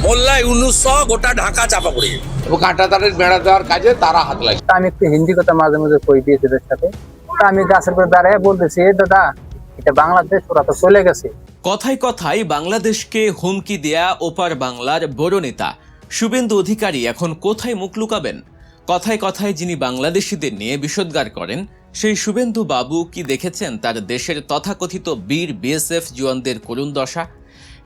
মোল্লা ইউনুস সহ গোটা ঢাকা চাপা পড়ে গেছে। এবং কাঁটাতারের বেড়া দেওয়ার কাজে তারা হাত লাগে। আমি একটু হিন্দি কথা মাঝে মাঝে কই দিয়েছি এদের সাথে। আমি গাছের উপর দাঁড়ায় বলতেছি, দাদা এটা বাংলাদেশ, ওরা তো চলে গেছে। কথায় কথায় বাংলাদেশকে হুমকি দেয়া ওপার বাংলার বড় নেতা শুভেন্দু অধিকারী এখন কোথায় মুখ লুকাবেন? কথায় কথায় যিনি বাংলাদেশিদের নিয়ে বিষোদ্গার করেন, সেই শুভেন্দু বাবু কি দেখেছেন তার দেশের তথাকথিত বীর বিএসএফ জওয়ানদের করুণ দশা?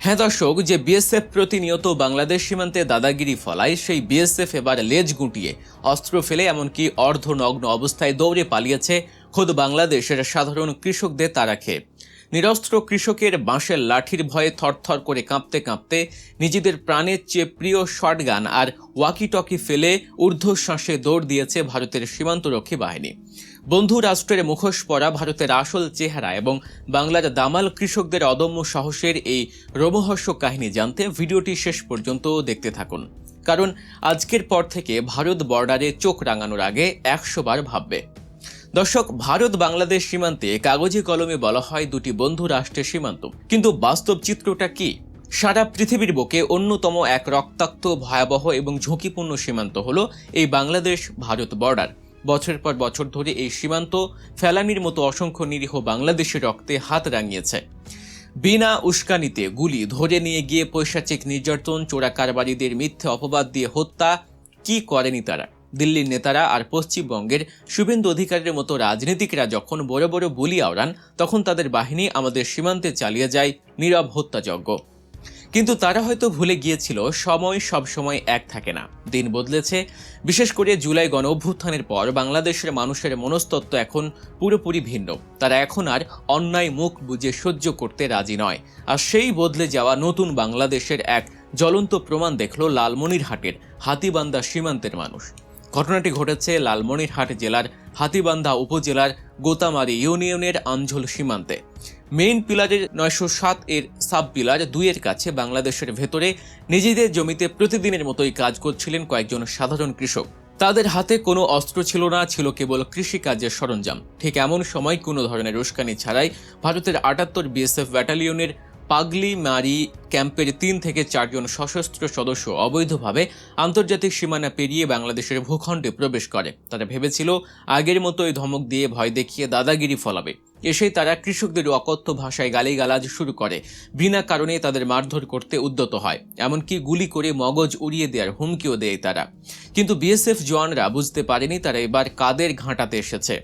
হ্যাঁ দর্শক, যে বিএসএফ প্রতিনিয়ত বাংলাদেশ সীমান্তে দাদাগিরি ফলায়, সেই বিএসএফ এবার লেজ গুটিয়ে অস্ত্র ফেলে এমনকি অর্ধনগ্ন অবস্থায় দৌড়ে পালিয়েছে খোদ বাংলাদেশের সাধারণ কৃষকদের তাড়া খেয়ে। নিরস্ত্র কৃষকের বাঁশের লাঠির ভয়ে থরথর করে কাঁপতে কাঁপতে নিজেদের প্রাণের চেয়ে প্রিয় শটগান আর ওয়াকি টকি ফেলে ঊর্ধ্বশ্বাসে দৌড় দিয়েছে ভারতের সীমান্তরক্ষী বাহিনী। বন্ধু রাষ্ট্রের মুখোশ পরা ভারতের আসল চেহারা এবং বাংলার দামাল কৃষকদের অদম্য সাহসের এই রোমহর্ষক কাহিনী জানতে ভিডিওটি শেষ পর্যন্ত দেখতে থাকুন, কারণ আজকের পর থেকে ভারত বর্ডারে চোখ রাঙানোর আগে 100 বার ভাববে। দর্শক, ভারত বাংলাদেশ সীমান্তে কাগজে কলমে বলা হয় দুটি বন্ধু রাষ্ট্রের সীমান্ত, কিন্তু বাস্তব চিত্রটা কি? সারা পৃথিবীর বুকে অন্যতম এক রক্তাক্ত, ভয়াবহ এবং ঝুঁকিপূর্ণ সীমান্ত হলো এই বাংলাদেশ ভারত বর্ডার। বছরের পর বছর ধরে এই সীমান্ত ফেলানির মতো অসংখ্য নিরীহ বাংলাদেশের রক্তে হাত রাঙিয়েছে। বিনা উস্কানিতে গুলি, ধরে নিয়ে গিয়ে পৈশাচিক নির্যাতন, চোরা কারবারিদের মিথ্যে অপবাদ দিয়ে হত্যা কি করেনি তারা? দিল্লির নেতারা আর পশ্চিমবঙ্গের শুভেন্দু অধিকারীর মতো রাজনীতিকরা যখন বড় বড় বুলি আওড়ান, তখন তাদের বাহিনী আমাদের সীমান্তে চালিয়ে যায় নীরব হত্যাযজ্ঞ। কিন্তু তারা হয়তো ভুলে গিয়েছিল সময় সব সময় এক থাকে না, দিন বদলেছে। বিশেষ করে জুলাই গণ অভ্যুত্থানের পর বাংলাদেশের মানুষের মনস্তত্ত্ব এখন পুরোপুরি ভিন্ন। তারা এখন আর অন্যায় মুখ বুজে সহ্য করতে রাজি নয়। আর সেই বদলে যাওয়া নতুন বাংলাদেশের এক জ্বলন্ত প্রমাণ দেখল লালমনিরহাটের হাতীবান্ধা সীমান্তের মানুষ। ঘটনাটি ঘটেছে লালমনিরহাট জেলার হাতীবান্ধা উপজেলার গোতামারি ইউনিয়নের আঞ্ঝল সীমান্তে। মেইন পিলারের 907 এর সাব পিলার 2 এর কাছে বাংলাদেশের ভেতরে নিজেদের জমিতে প্রতিদিনের মতোই কাজ করছিলেন কয়েকজন সাধারণ কৃষক। তাদের হাতে কোনো অস্ত্র ছিল না, ছিল কেবল কৃষিকাজের সরঞ্জাম। ঠিক এমন সময় কোনো ধরনের উস্কানি ছাড়াই ভারতের 78 বিএসএফ ব্যাটালিয়নের পাগলিমারি ক্যাম্পের 3 থেকে 4 জন সশস্ত্র সদস্য অবৈধভাবে আন্তর্জাতিক সীমানা পেরিয়ে বাংলাদেশের ভূখণ্ডে প্রবেশ করে। তারা ভেবেছিল আগের মতোই ধমক দিয়ে ভয় দেখিয়ে দাদাগিরি ফলাবে। এসেই তারা কৃষকদের অকথ্য ভাষায় গালিগালাজ শুরু করে, বিনা কারণে তাদের মারধর করতে উদ্যত হয়, এমনকি গুলি করে মগজ উড়িয়ে দেওয়ার হুমকিও দেয় তারা। কিন্তু বিএসএফ জওয়ানরা বুঝতে পারেনি তারা এবার কাদের ঘাঁটাতে এসেছে।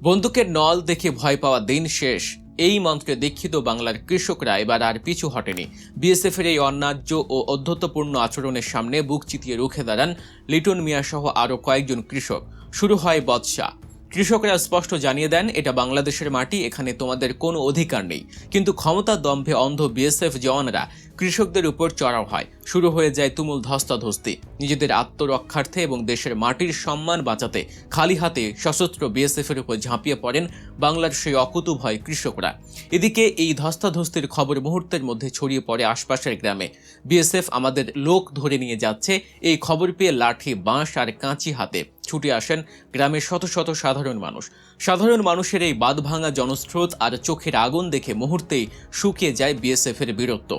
বন্দুকের নল দেখে ভয় পাওয়া দিন শেষ, এই মন্ত্রে দীক্ষিত বাংলার কৃষকরা এবার আর পিছু হটেনি। বিএসএফের এই অন্যায্য ও অধ্যত্বপূর্ণ আচরণের সামনে বুক চিতিয়ে রুখে দাঁড়ান লিটন মিয়া সহ আরও কয়েকজন কৃষক। শুরু হয় বচসা। কৃষকরা স্পষ্ট জানিয়ে দেন, এটা বাংলাদেশের মাটি, এখানে তোমাদের কোনো অধিকার নেই। কিন্তু ক্ষমতার দম্ভে অন্ধ বিএসএফ জওয়ানরা কৃষকদের উপর চড়াও হয়। শুরু হয়ে যায় তুমুল ধস্তাধস্তি। নিজেদের আত্মরক্ষার্থে এবং দেশের মাটির সম্মান বাঁচাতে খালি হাতে সশস্ত্র বিএসএফের উপর ঝাঁপিয়ে পড়েন বাংলার সেই অকুতূভয় কৃষকরা। এদিকে এই ধস্তাধস্তির খবর মুহূর্তের মধ্যে ছড়িয়ে পড়ে আশপাশের গ্রামে। বিএসএফ আমাদের লোক ধরে নিয়ে যাচ্ছে, এই খবর পেয়ে লাঠি, বাঁশ আর কাঁচি হাতে ছুটে আসেন গ্রামের শত শত সাধারণ মানুষ। সাধারণ মানুষের এই বাঁধভাঙা জনস্রোত আর চোখের আগুন দেখে মুহূর্তেই শুকিয়ে যায় বিএসএফের বীরত্ব।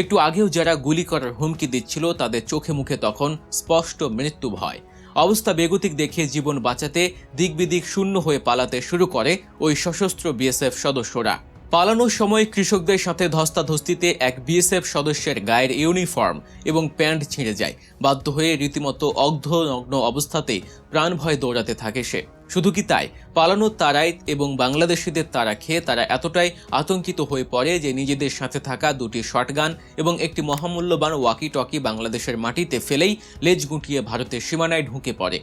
একটু আগেও যারা গুলি করার হুমকি দিচ্ছিল, তাদের চোখে মুখে তখন স্পষ্ট মৃত্যু ভয়। অবস্থা বেগতিক দেখে জীবন বাঁচাতে দিকবিদিক শূন্য হয়ে পালাতে শুরু করে ওই সশস্ত্র বিএসএফ সদস্যরা। পালানোর সময় কৃষকদের সাথে ধস্তাধস্তিতে এক বিএসএফ সদস্যের গায়ের ইউনিফর্ম এবং প্যান্ট ছিঁড়ে যায়। বাধ্য হয়ে রীতিমতো অর্ধনগ্ন অবস্থাতেই প্রাণ ভয়ে দৌড়াতে থাকে সে। শুধু কি তাই, পালানোর তাড়ায় এবং বাংলাদেশিদের তাড়া খেয়ে তারা এতটাই আতঙ্কিত হয়ে পড়ে যে নিজেদের সাথে থাকা 2টি শটগান এবং একটি মহামূল্যবান ওয়াকি টকি বাংলাদেশের মাটিতে ফেলেই লেজ গুটিয়ে ভারতের সীমানায় ঢুকে পড়ে।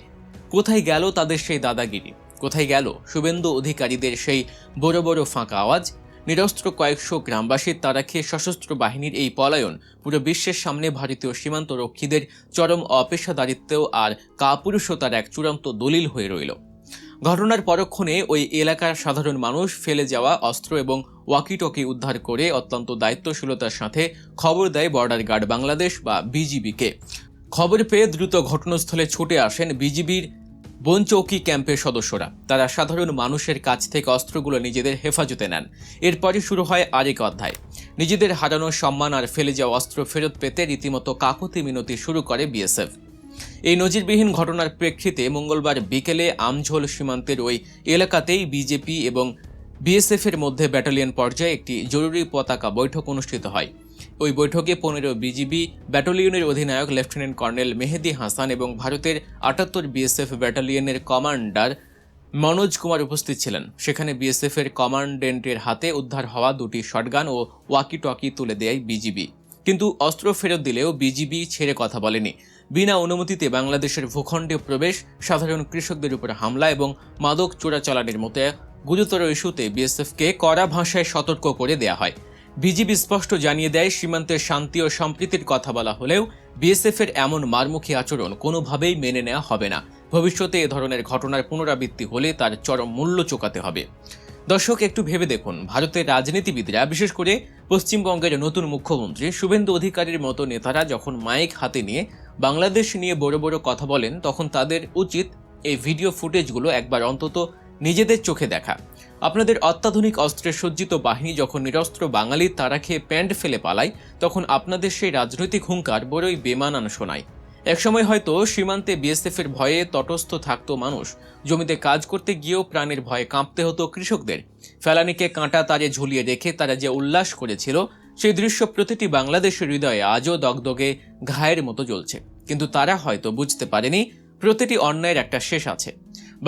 কোথায় গেল তাদের সেই দাদাগিরি? কোথায় গেল শুভেন্দু অধিকারীদের সেই বড় বড় ফাঁকা আওয়াজ? নিরস্ত্র কয়েকশো গ্রামবাসীর তাড়া খেয়ে সশস্ত্র বাহিনীর এই পলায়ন পুরো বিশ্বের সামনে ভারতীয় সীমান্ত রক্ষীদের চরম অপেশাদারিত্ব আর কাপুরুষতার এক চূড়ান্ত দলিল হয়ে রইল। ঘটনার পরক্ষণে ওই এলাকার সাধারণ মানুষ ফেলে যাওয়া অস্ত্র এবং ওয়াকিটকি উদ্ধার করে অত্যন্ত দায়িত্বশীলতার সাথে খবর দেয় বর্ডার গার্ড বাংলাদেশ বা বিজিবিকে। খবর পেয়ে দ্রুত ঘটনাস্থলে ছুটে আসেন বিজিবির বনচৌকি ক্যাম্পের সদস্যরা। তারা সাধারণ মানুষের কাছ থেকে অস্ত্রগুলো নিজেদের হেফাজতে নেন। এরপরই শুরু হয় আরেক অধ্যায়। নিজেদের হারানো সম্মান আর ফেলে যাওয়া অস্ত্র ফেরত পেতে রীতিমতো কাকুতি মিনতি শুরু করে বিএসএফ। এই নজিরবিহীন ঘটনার প্রেক্ষিতে মঙ্গলবার বিকেলে আমঝোল সীমান্তের ওই এলাকাতেই বিজেপি এবং বিএসএফ এর মধ্যে ব্যাটালিয়ন পর্যায়ে একটি জরুরি পতাকা বৈঠক অনুষ্ঠিত হয়। ওই বৈঠকে 15 বিজিবি ব্যাটালিয়নের অধিনায়ক লেফটেন্যান্ট কর্নেল মেহেদি হাসান এবং ভারতের 78 বিএসএফ ব্যাটালিয়নের কমান্ডার মনোজ কুমার উপস্থিত ছিলেন। সেখানে বিএসএফ এর কমান্ডেন্টের হাতে উদ্ধার হওয়া 2টি শটগান ও ওয়াকি টকি তুলে দেয় বিজিবি, কিন্তু অস্ত্র ফেরত দিলেও বিজিবি ছেড়ে কথা বলেনি। বিনা অনুমতিতে বাংলাদেশের ভূখণ্ডে প্রবেশ, সাধারণ কৃষকদের উপর হামলা এবং মাদক চোরাচালানের মতো গুরুতর ইস্যুতে বিএসএফকে কড়া ভাষায় সতর্ক করে দেয়া হয়। বিজিবি স্পষ্ট জানিয়ে দেয়, সীমান্তের শান্তি ও সম্প্রীতির কথা বলা হলেও বিএসএফ এর এমন মারমুখী আচরণ কোনোভাবেই মেনে নেওয়া হবে না। ভবিষ্যতে এ ধরনের ঘটনার পুনরাবৃত্তি হলে তার চরম মূল্য চোকাতে হবে। দর্শক, একটু ভেবে দেখুন, ভারতের রাজনীতিবিদরা, বিশেষ করে পশ্চিমবঙ্গের নতুন মুখ্যমন্ত্রী শুভেন্দু অধিকারীর মতো নেতারা যখন মাইক হাতে নিয়ে বাংলাদেশ নিয়ে বড় বড় কথা বলেন, তখন তাদের উচিত এই ভিডিও ফুটেজগুলো একবার অন্তত নিজেদের চোখে দেখা। আপনাদের অত্যাধুনিক অস্ত্রে সজ্জিত বাহিনী যখন নিরস্ত্র বাঙালির তাড়া খেয়ে প্যান্ট ফেলে পালায়, তখন আপনাদের সেই রাজনৈতিক হুঙ্কার বড়ই বেমানান শোনায়। একসময় হয়তো সীমান্তে বিএসএফ এর ভয়ে তটস্থ থাকতো মানুষ, জমিতে কাজ করতে গিয়েও প্রাণের ভয়ে কাঁপতে হতো কৃষকদের। ফেলানিকে কাঁটা তারে ঝুলিয়ে রেখে তারা যে উল্লাস করেছিল, সেই দৃশ্য প্রতিটি বাংলাদেশের হৃদয়ে আজও দগদগে ঘায়ের মতো জ্বলছে। কিন্তু তারা হয়তো বুঝতে পারেনি প্রতিটি অন্যায়ের একটা শেষ আছে।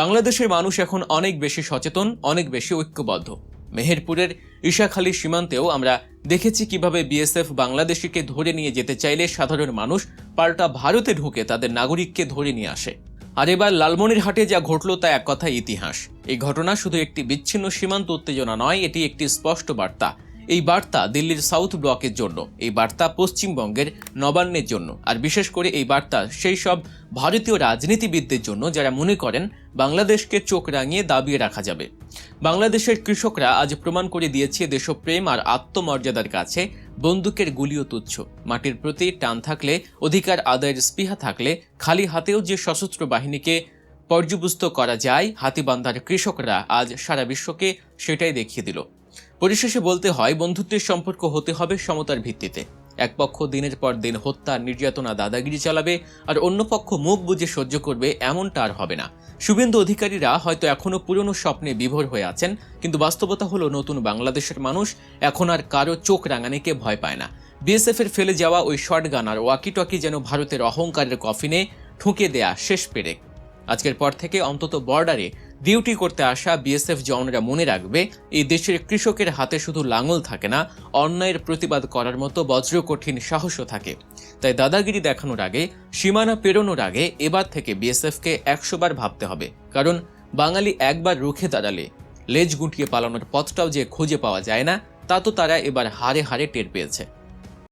বাংলাদেশের মানুষ এখন অনেক বেশি সচেতন, অনেক বেশি ঐক্যবদ্ধ। মেহেরপুরের ঈশাখালী সীমান্তেও আমরা দেখেছি কিভাবে বিএসএফ বাংলাদেশিকে ধরে নিয়ে যেতে চাইলে সাধারণ মানুষ পাল্টা ভারতে ঢুকে তাদের নাগরিককে ধরে নিয়ে আসে। আর এবার লালমনিরহাটে যা ঘটল তা এক কথায় ইতিহাস। এই ঘটনা শুধু একটি বিচ্ছিন্ন সীমান্ত উত্তেজনা নয়, এটি একটি স্পষ্ট বার্তা। এই বার্তা দিল্লির সাউথ ব্লকের জন্য, এই বার্তা পশ্চিমবঙ্গের নবান্নের জন্য, আর বিশেষ করে এই বার্তা সেই সব ভারতীয় রাজনীতিবিদদের জন্য যারা মনে করেন বাংলাদেশকে চোখ রাঙিয়ে দাবিয়ে রাখা যাবে। বাংলাদেশের কৃষকরা আজ প্রমাণ করে দিয়েছে দেশপ্রেম আর আত্মমর্যাদার কাছে বন্দুকের গুলিও তুচ্ছ। মাটির প্রতি টান থাকলে, অধিকার আদায়ের স্পৃহা থাকলে খালি হাতেও যে সশস্ত্র বাহিনীকে পর্যবস্ত করা যায়, হাতিবান্ধার কৃষকরা আজ সারা বিশ্বকে সেটাই দেখিয়ে দিল। পরিশেষে বলতে হয়, বন্ধুত্বের সম্পর্ক হতে হবে সমতার ভিত্তিতে। এক পক্ষ দিনের পর দিন হত্যা, নির্যাতনা, দাদাগিরি চালাবে, আর অন্য পক্ষ মুখ বুজে সহ্য করবে, এমনটা আর হবে না। শুভেন্দু অধিকারীরা হয়তো এখনো পুরনো স্বপ্নে বিভোর হয়ে আছেন, কিন্তু বাস্তবতা হলো নতুন বাংলাদেশের মানুষ এখন আর কারো চোখ রাঙানিকে ভয় পায় না। বিএসএফ এর ফেলে যাওয়া ওই শটগান আর ওয়াকি টকি যেন ভারতের অহংকারের কফিনে ঠুকে দেয়া শেষ পেরেক। আজকের পর থেকে অন্তত বর্ডারে ডিউটি করতে আসা বিএসএফ জওয়ানরা মনে রাখবে, এই দেশের কৃষকের হাতে শুধু লাঙল থাকে না, অন্যায়ের প্রতিবাদ করার মতো বজ্রকঠিন সাহসও থাকে। তাই দাদাগিরি দেখানোর আগে, সীমানা পেরোনোর আগে এবার থেকে বিএসএফকে 100 বার ভাবতে হবে। কারণ বাঙালি একবার রুখে দাঁড়ালে লেজ গুটিয়ে পালানোর পথটাও যে খুঁজে পাওয়া যায় না, তা তো তারা এবার হারে হারে টের পেয়েছে।